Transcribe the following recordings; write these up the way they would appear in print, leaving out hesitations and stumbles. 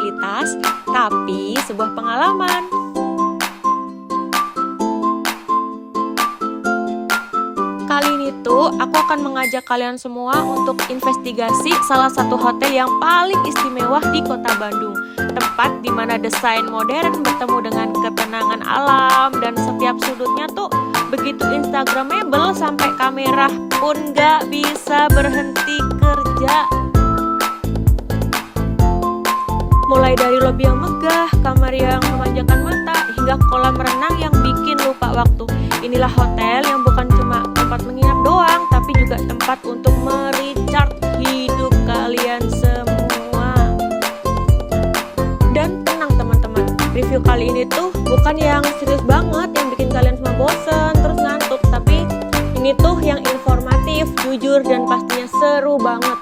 fasilitas, tapi sebuah pengalaman. Kali ini tuh aku akan mengajak kalian semua untuk investigasi salah satu hotel yang paling istimewa di kota Bandung. Tempat di mana desain modern bertemu dengan ketenangan alam dan setiap sudutnya tuh begitu instagramable sampai kamera pun gak bisa berhenti kerja. Mulai dari lobi yang megah, kamar yang memanjakan mata, hingga kolam renang yang bikin lupa waktu. Inilah hotel yang bukan cuma tempat menginap doang, tapi juga tempat untuk merecharge hidup kalian semua. Dan tenang teman-teman, review kali ini tuh bukan yang serius banget, yang bikin kalian semua bosen, terus ngantuk. Tapi ini tuh yang informatif, jujur, dan pastinya seru banget.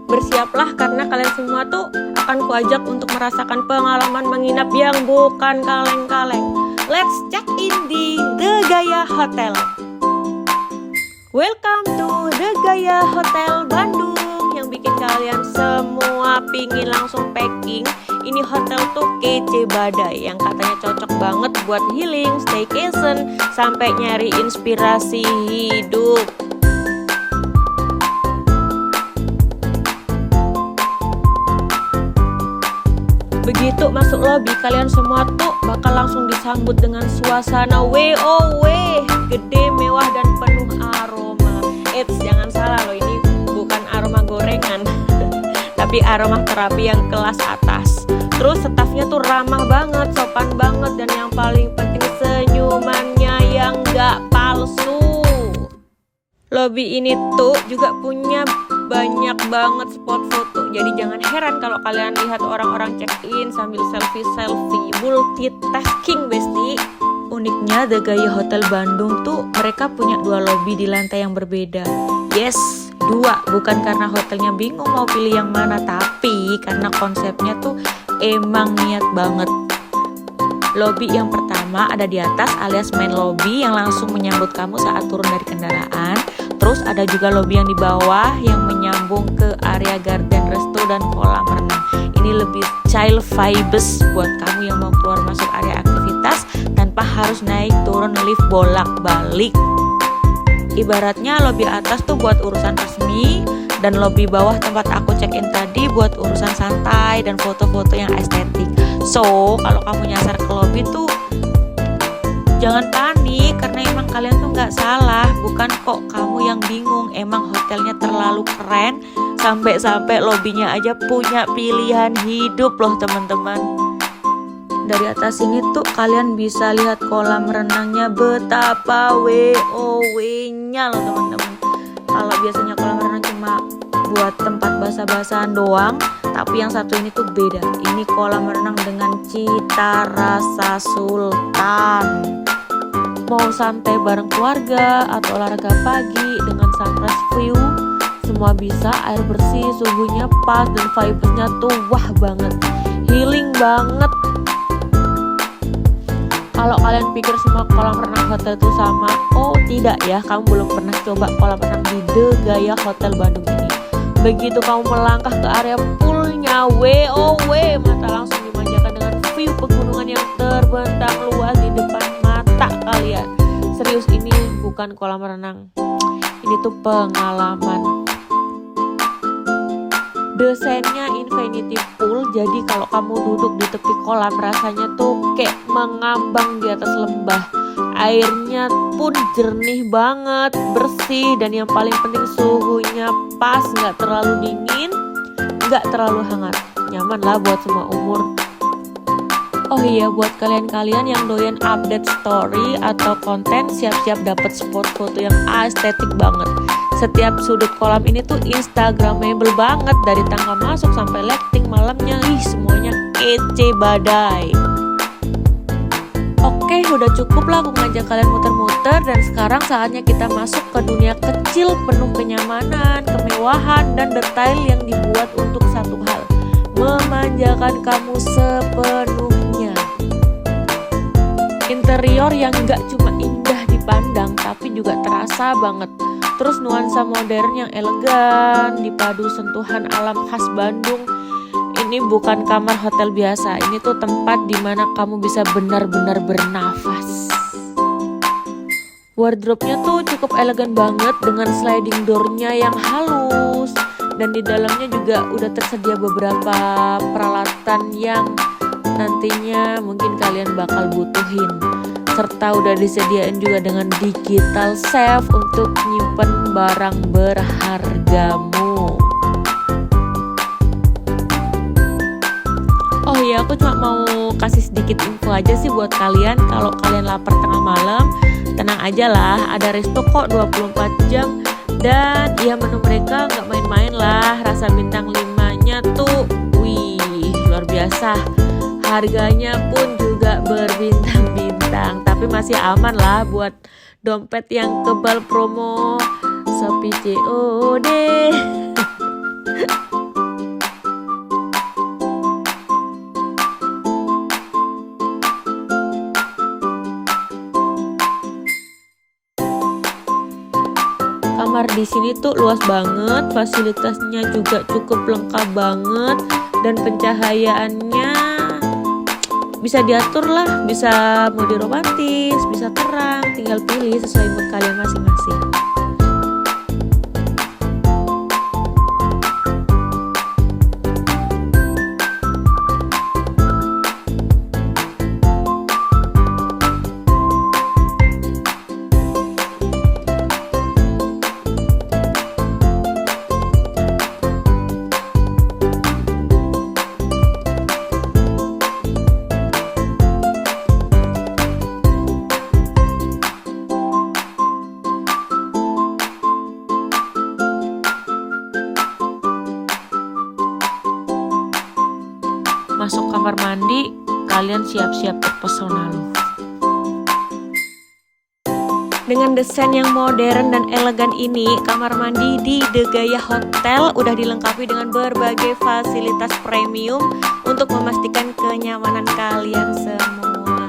Bersiaplah karena kalian semua tuh akan kuajak untuk merasakan pengalaman menginap yang bukan kaleng-kaleng. Let's check in di The Gaya Hotel. Welcome to The Gaya Hotel Bandung, yang bikin kalian semua pingin langsung packing. Ini hotel tuh kece badai, yang katanya cocok banget buat healing, staycation, sampai nyari inspirasi hidup. Begitu masuk lobi, kalian semua tuh bakal langsung disambut dengan suasana WOW, gede, mewah, dan penuh aroma. Eits, jangan salah loh, ini bukan aroma gorengan tapi aroma terapi yang kelas atas. Terus stafnya tuh ramah banget, sopan banget, dan yang paling penting senyumannya yang gak palsu. Lobi ini tuh juga punya banyak banget spot foto. Jadi jangan heran kalau kalian lihat orang-orang check-in sambil selfie-selfie. Multitasking besti. Uniknya The Gaya Hotel Bandung tuh mereka punya 2 lobi di lantai yang berbeda. Yes, 2. Bukan karena hotelnya bingung mau pilih yang mana, tapi karena konsepnya tuh emang niat banget. Lobi yang pertama ada di atas alias main lobby yang langsung menyambut kamu saat turun dari kendaraan. Terus ada juga lobi yang di bawah yang menyambung ke area garden resto dan kolam renang. Ini lebih child vibes buat kamu yang mau keluar masuk area aktivitas tanpa harus naik turun lift bolak-balik. Ibaratnya lobi atas tuh buat urusan resmi, dan lobi bawah tempat aku check-in tadi buat urusan santai dan foto-foto yang estetik. So, kalau kamu nyasar ke lobi tuh jangan panik, karena emang kalian tuh gak salah. Bukan kok kamu yang bingung, emang hotelnya terlalu keren sampai-sampai lobinya aja punya pilihan hidup loh teman-teman. Dari atas ini tuh kalian bisa lihat kolam renangnya betapa WOW-nya loh teman-teman. Kalau biasanya kolam renang cuma buat tempat basah-basahan doang, tapi yang satu ini tuh beda. Ini kolam renang dengan cita rasa sultan. Mau santai bareng keluarga atau olahraga pagi dengan sunrise view, semua bisa. Air bersih, suhunya pas, dan vibesnya tuh wah banget, healing banget. Kalau kalian pikir semua kolam renang hotel itu sama, oh tidak ya, kamu belum pernah coba kolam renang di The Gaya Hotel Bandung ini. Begitu kamu melangkah ke area poolnya, WOW, mata langsung dimanjakan dengan view pegunungan yang terbentang luas di depan mata kalian. Serius, ini bukan kolam renang, ini tuh pengalaman. Desainnya infinity pool, jadi kalau kamu duduk di tepi kolam rasanya tuh kayak mengambang di atas lembah. Airnya pun jernih banget, bersih, dan yang paling penting suhunya pas, gak terlalu dingin, gak terlalu hangat. Nyaman lah buat semua umur. Oh iya, buat kalian-kalian yang doyan update story atau konten, siap-siap dapat spot foto yang estetik banget. Setiap sudut kolam ini tuh instagramable banget, dari tangga masuk sampai lighting malamnya. Semuanya kece badai. Oke, udah cukup lah aku ngajak kalian muter-muter, dan sekarang saatnya kita masuk ke dunia kecil penuh kenyamanan, kemewahan, dan detail yang dibuat untuk satu hal, memanjakan kamu sepenuhnya. Interior yang gak cuma indah dipandang, tapi juga terasa banget. Terus nuansa modern yang elegan dipadu sentuhan alam khas Bandung. ini bukan kamar hotel biasa. Ini tuh tempat dimana kamu bisa benar-benar bernafas. Wardrobe-nya tuh cukup elegan banget dengan sliding door-nya yang halus. Dan di dalamnya juga udah tersedia beberapa peralatan yang nantinya mungkin kalian bakal butuhin. Serta udah disediain juga dengan digital safe untuk nyimpen barang berhargamu. Oh iya, aku cuma mau kasih sedikit info aja sih buat kalian. Kalau kalian lapar tengah malam, tenang aja lah, ada resto kok 24 jam. Dan ya menu mereka nggak main-main lah. Rasa bintang 5-nya tuh wih luar biasa. Harganya pun juga berbintang-bintang, tapi masih aman lah buat dompet yang kebal promo Shopee COD. Kamar di sini tuh luas banget, fasilitasnya juga cukup lengkap banget, dan pencahayaannya bisa diatur lah, bisa mode romantis, bisa terang, tinggal pilih sesuai mood kalian masing-masing. Masuk kamar mandi, kalian siap-siap terpesona loh. Dengan desain yang modern dan elegan ini, kamar mandi di The Gaya Hotel udah dilengkapi dengan berbagai fasilitas premium untuk memastikan kenyamanan kalian semua.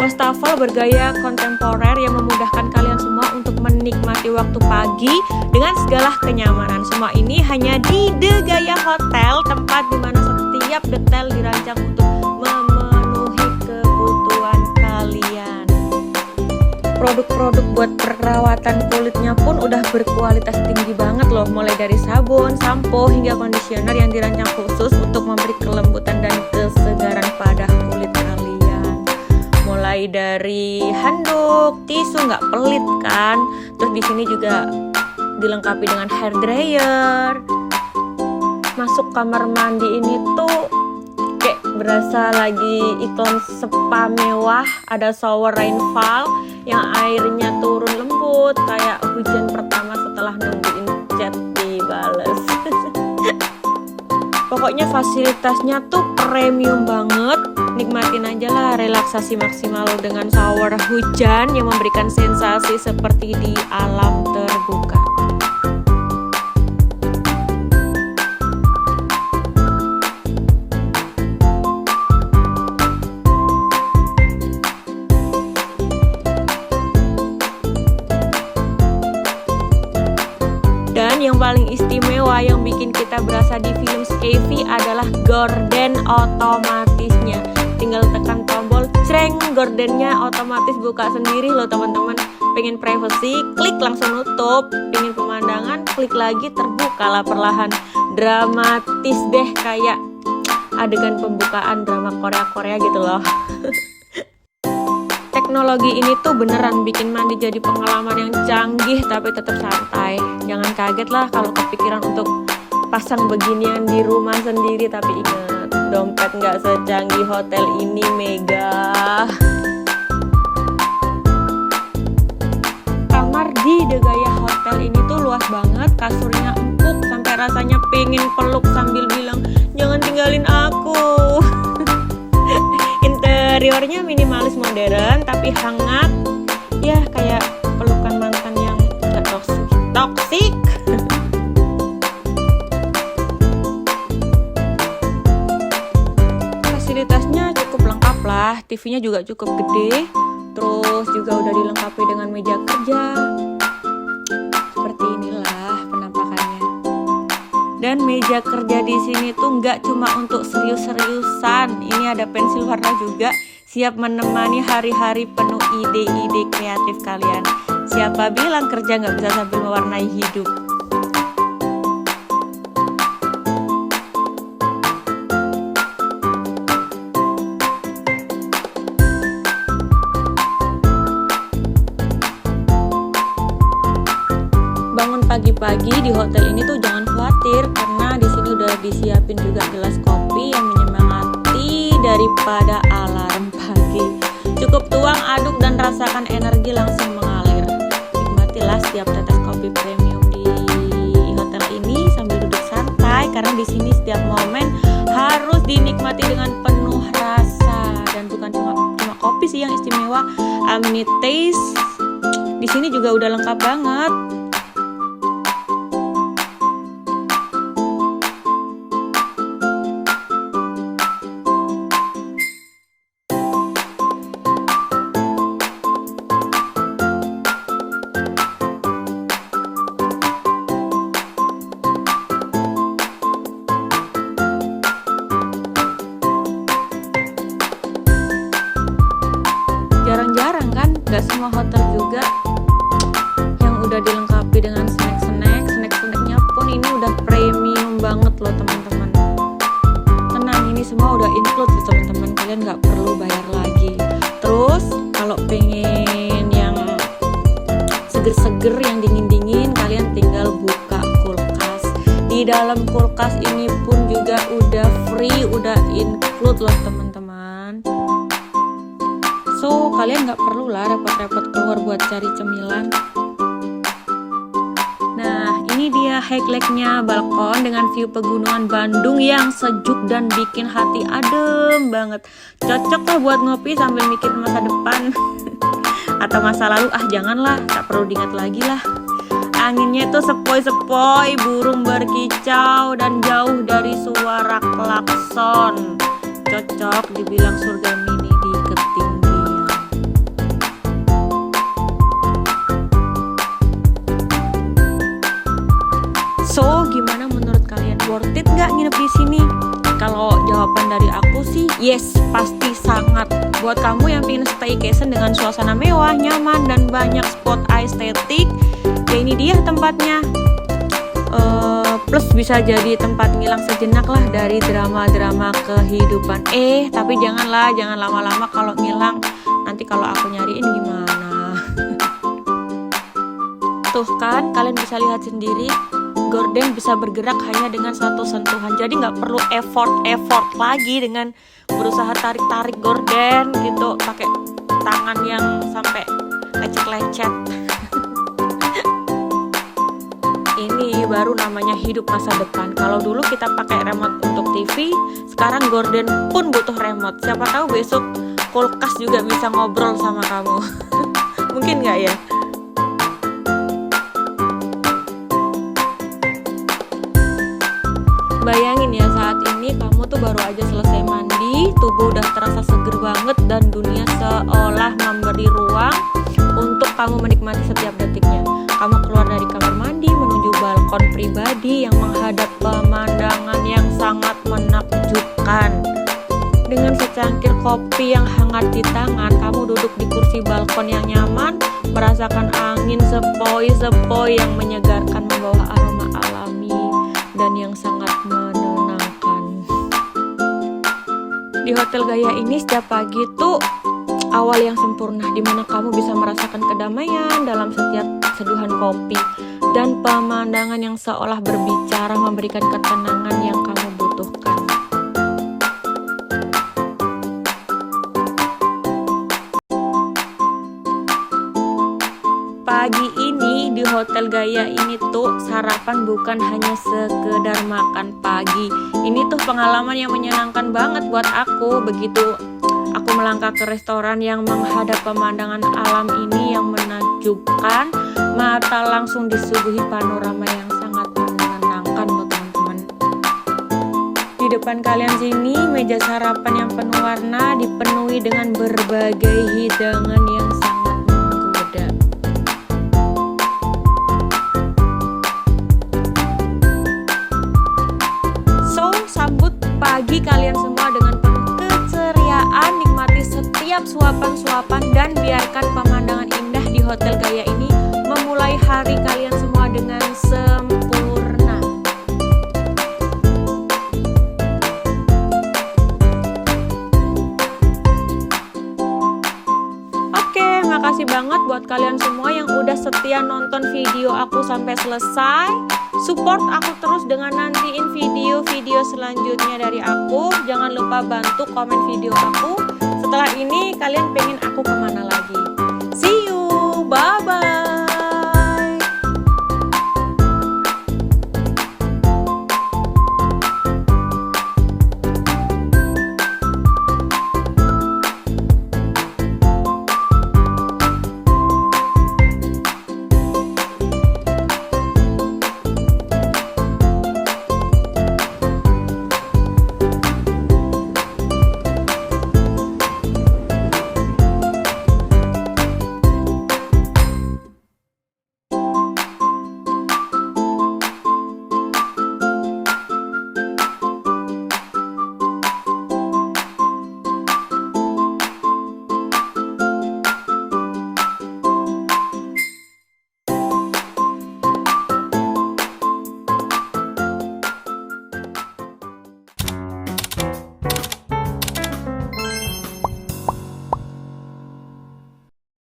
Wastafel bergaya kontemporer yang memudahkan kalian semua untuk menikmati waktu pagi dengan segala kenyamanan. Semua ini hanya di The Gaya Hotel, tempat dimana setiap detail dirancang untuk memenuhi kebutuhan kalian. Produk-produk buat perawatan kulitnya pun udah berkualitas tinggi banget loh, mulai dari sabun, sampo, hingga conditioner yang dirancang khusus untuk memberi kelembutan dan kesegaran pada kulit kalian. Mulai dari handuk, tisu nggak pelit kan, terus di sini juga dilengkapi dengan hair dryer. Masuk kamar mandi ini tuh kayak berasa lagi iklan spa mewah. Ada shower rainfall yang airnya turun lembut kayak hujan pertama setelah nungguin chat dibales. Pokoknya fasilitasnya tuh premium banget. Nikmatin aja lah relaksasi maksimal dengan shower hujan yang memberikan sensasi seperti di alam terbuka. Dan yang paling istimewa yang bikin kita berasa di film Skeivy adalah gorden otomatisnya. Tinggal tekan tombol, creng, gordennya otomatis buka sendiri loh teman-teman. Pengen privacy, klik langsung nutup. Pengen pemandangan, klik lagi, terbuka lah perlahan. Dramatis deh, kayak adegan pembukaan drama Korea-Korea gitu loh. Teknologi ini tuh beneran bikin mandi jadi pengalaman yang canggih tapi tetap santai. Jangan kaget lah kalau kepikiran untuk pasang beginian di rumah sendiri, tapi ingat, dompet nggak secanggih hotel ini, mega. Kamar di The Gaya Hotel ini tuh luas banget, kasurnya empuk sampai rasanya pengen peluk sambil bilang, jangan tinggalin aku. Interiornya minimalis modern tapi hangat, ya kayak pelukan mantan yang gak toksik. Fasilitasnya cukup lengkap lah, TV-nya juga cukup gede, terus juga udah dilengkapi dengan meja kerja. Seperti inilah penampakannya. Dan meja kerja di sini tuh nggak cuma untuk serius-seriusan. Ini ada pensil warna juga, siap menemani hari-hari penuh ide-ide kreatif kalian. Siapa bilang kerja nggak bisa sambil mewarnai hidup? Bangun pagi-pagi di hotel ini tuh jangan khawatir, karena di sini udah disiapin juga gelas kopi yang menyemangati daripada alarm pagi. Cukup tuang, aduk, dan rasakan energi langsung mengalir. Nikmatilah setiap tetes kopi premium di hotel ini sambil duduk santai, karena di sini setiap momen harus dinikmati dengan penuh rasa. Dan bukan cuma kopi sih yang istimewa, amenities di sini juga udah lengkap banget. Jarang-jarang kan, gak semua hotel juga yang udah dilengkapi dengan snack-snacknya pun ini udah premium banget loh teman-teman. Tenang, ini semua udah include sih teman-teman, kalian gak perlu bayar lagi. Terus kalau pengen yang seger-seger, yang dingin-dingin, kalian tinggal buka kulkas. Di dalam kulkas ini pun juga udah free, udah include loh teman-teman. So, kalian nggak perlu lah repot-repot keluar buat cari cemilan. Nah, ini dia highlightnya, balkon dengan view pegunungan Bandung yang sejuk dan bikin hati adem banget. Cocok lah buat ngopi sambil mikir masa depan. Atau masa lalu, janganlah, tak perlu diingat lagi lah. Anginnya tuh sepoi-sepoi, burung berkicau, dan jauh dari suara klakson. Cocok dibilang surga mini di ketinggian. So, gimana menurut kalian? Worth it nggak nginep di sini? Kalau jawaban dari aku sih, yes, pasti sangat. Buat kamu yang pengen staycation dengan suasana mewah, nyaman, dan banyak spot estetik, ya ini dia tempatnya. Plus bisa jadi tempat ngilang sejenak lah dari drama-drama kehidupan. Tapi jangan lama-lama kalau ngilang. Nanti kalau aku nyariin gimana? Tuh kan, kalian bisa lihat sendiri. Gorden bisa bergerak hanya dengan satu sentuhan, jadi nggak perlu effort lagi dengan berusaha tarik gorden gitu pakai tangan yang sampai lecet-lecet. Ini baru namanya hidup masa depan. Kalau dulu kita pakai remote untuk TV, sekarang gorden pun butuh remote. Siapa tahu besok kulkas juga bisa ngobrol sama kamu. Mungkin nggak ya? Bayangin ya, saat ini kamu tuh baru aja selesai mandi, tubuh udah terasa seger banget, dan dunia seolah memberi ruang untuk kamu menikmati setiap detiknya. Kamu keluar dari kamar mandi menuju balkon pribadi yang menghadap pemandangan yang sangat menakjubkan. Dengan secangkir kopi yang hangat di tangan, kamu duduk di kursi balkon yang nyaman, merasakan angin sepoi-sepoi yang menyegarkan, membawa aroma alami dan yang sangat menenangkan. Di Hotel Gaya ini setiap pagi tuh awal yang sempurna, dimana kamu bisa merasakan kedamaian dalam setiap seduhan kopi dan pemandangan yang seolah berbicara, memberikan ketenangan yang kamu butuhkan. Pagi ini di Hotel Gaya ini tuh sarapan bukan hanya sekedar makan pagi. Ini tuh pengalaman yang menyenangkan banget buat aku. Begitu aku melangkah ke restoran yang menghadap pemandangan alam ini yang menakjubkan, mata langsung disuguhi panorama yang sangat menenangkan loh teman-teman. Di depan kalian sini meja sarapan yang penuh warna dipenuhi dengan berbagai hidangan yang sangat menggoda. pagi kalian semua dengan penuh keceriaan, nikmati setiap suapan-suapan dan biarkan pemandangan indah di Hotel Gaya ini memulai hari kalian semua dengan sempurna. Oke, makasih banget buat kalian semua yang udah setia nonton video aku sampai selesai. Support aku terus dengan nantiin video-video selanjutnya dari aku. Jangan lupa bantu komen video aku. Setelah ini kalian pengen aku kemana lagi? See you, bye-bye.